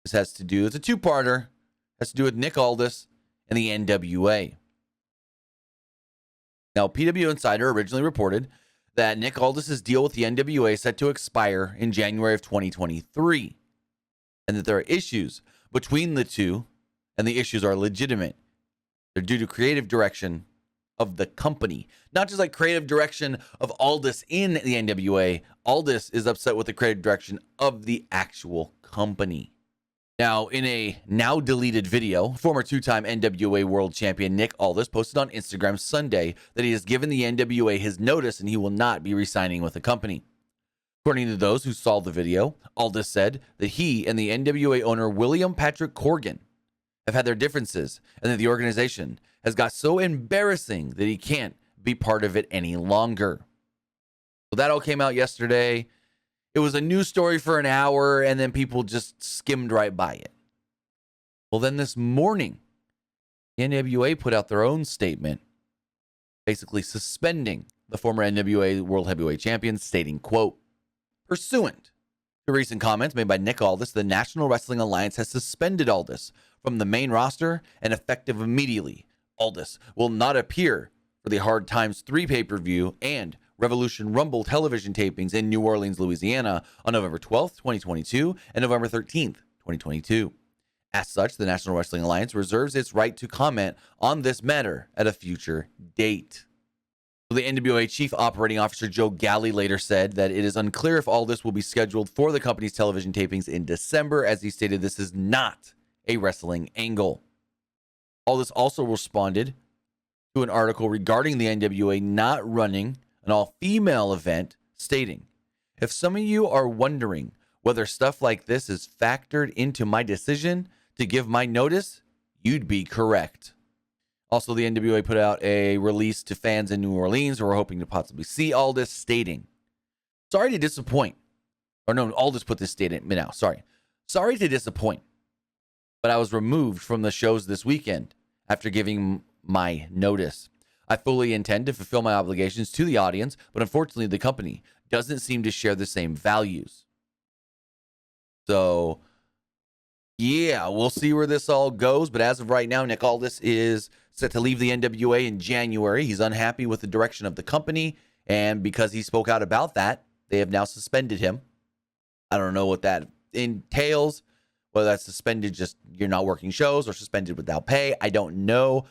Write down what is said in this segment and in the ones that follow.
This has to do, it's a two-parter, has to do with Nick Aldis and the NWA. Now, PW Insider originally reported that Nick Aldis' deal with the NWA is set to expire in January of 2023, and that there are issues between the two, and the issues are legitimate. They're due to creative direction of the company, not just like creative direction of Aldis in the NWA. Aldis is upset with the creative direction of the actual company. Now, in a now deleted video, former two-time NWA World Champion Nick Aldis posted on Instagram Sunday that he has given the NWA his notice and he will not be re-signing with the company. According to those who saw the video, Aldis said that he and the NWA owner William Patrick Corgan have had their differences and that the organization has got so embarrassing that he can't be part of it any longer. So that all came out yesterday. It was a news story for an hour, and then people just skimmed right by it. Well, then this morning, the NWA put out their own statement, basically suspending the former NWA World Heavyweight Champion, stating, quote, "Pursuant to recent comments made by Nick Aldis, the National Wrestling Alliance has suspended Aldis from the main roster and effective immediately. Aldis will not appear for the Hard Times 3 pay-per-view and Revolution Rumble television tapings in New Orleans, Louisiana on November 12th, 2022 and November 13th, 2022. As such, the National Wrestling Alliance reserves its right to comment on this matter at a future date." So the NWA Chief Operating Officer Joe Galli later said that it is unclear if Aldis will be scheduled for the company's television tapings in December, as he stated this is not a wrestling angle. Aldis also responded to an article regarding the NWA not running an all-female event, stating, "If some of you are wondering whether stuff like this is factored into my decision to give my notice, you'd be correct." Also, the NWA put out a release to fans in New Orleans who are hoping to possibly see Aldis, stating, "Sorry to disappoint." Or no, Aldis put this statement out. Sorry to disappoint, but I was removed from the shows this weekend after giving my notice. I fully intend to fulfill my obligations to the audience, but unfortunately the company doesn't seem to share the same values. So, yeah, we'll see where this all goes. But as of right now, Nick Aldis is set to leave the NWA in January. He's unhappy with the direction of the company, and because he spoke out about that, they have now suspended him. I don't know what that entails, whether that's suspended just you're not working shows or suspended without pay. I don't know.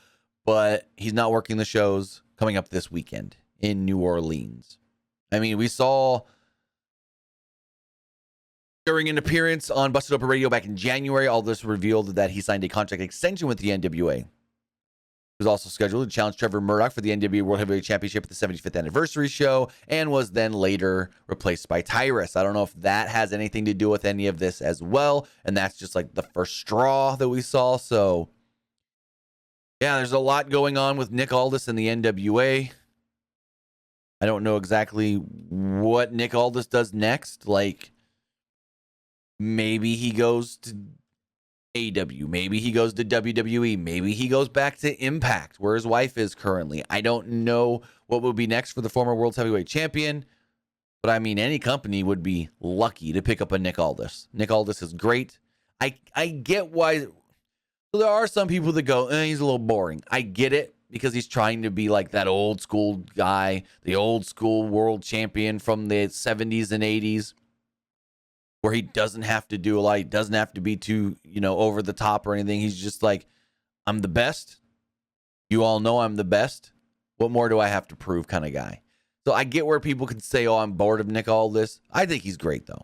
But he's not working the shows coming up this weekend in New Orleans. I mean, we saw during an appearance on Busted Open Radio back in January, Aldis revealed that he signed a contract extension with the NWA. He was also scheduled to challenge Trevor Murdoch for the NWA World Heavyweight Championship at the 75th anniversary show and was then later replaced by Tyrus. I don't know if that has anything to do with any of this as well. And that's just like the first straw that we saw. So, yeah, there's a lot going on with Nick Aldis and the NWA. I don't know exactly what Nick Aldis does next. Like, maybe he goes to AEW. Maybe he goes to WWE. Maybe he goes back to Impact, where his wife is currently. I don't know what will be next for the former World Heavyweight Champion. But, I mean, any company would be lucky to pick up a Nick Aldis. Nick Aldis is great. I get why. So there are some people that go, he's a little boring. I get it because he's trying to be like that old school guy, the old school world champion from the 70s and 80s, where he doesn't have to do a lot. He doesn't have to be too, over the top or anything. He's just like, I'm the best. You all know I'm the best. What more do I have to prove kind of guy? So I get where people can say, I'm bored of Nick Aldis. I think he's great, though.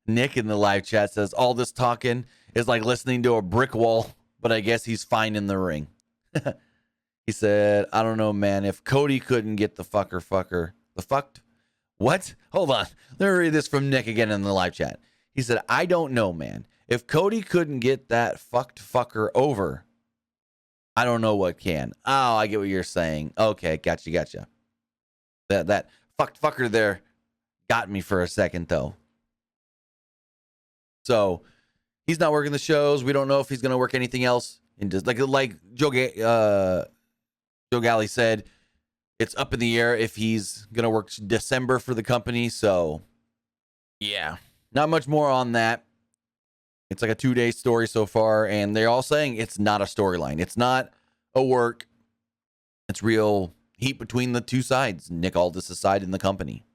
Nick in the live chat says all this talking is like listening to a brick wall, but I guess he's fine in the ring. He said, I don't know, man. If Cody couldn't get the fucked. What? Hold on. Let me read this from Nick again in the live chat. He said, I don't know, man. If Cody couldn't get that fucked fucker over, I don't know what can. Oh, I get what you're saying. Okay, gotcha. That fucked fucker there got me for a second, though. So he's not working the shows. We don't know if he's going to work anything else. Like Joe Galli said, It's up in the air if he's going to work December for the company. So, yeah, not much more on that. It's like a 2-day story so far, and they're all saying it's not a storyline. It's not a work. It's real heat between the two sides, Nick Aldis' side and the company.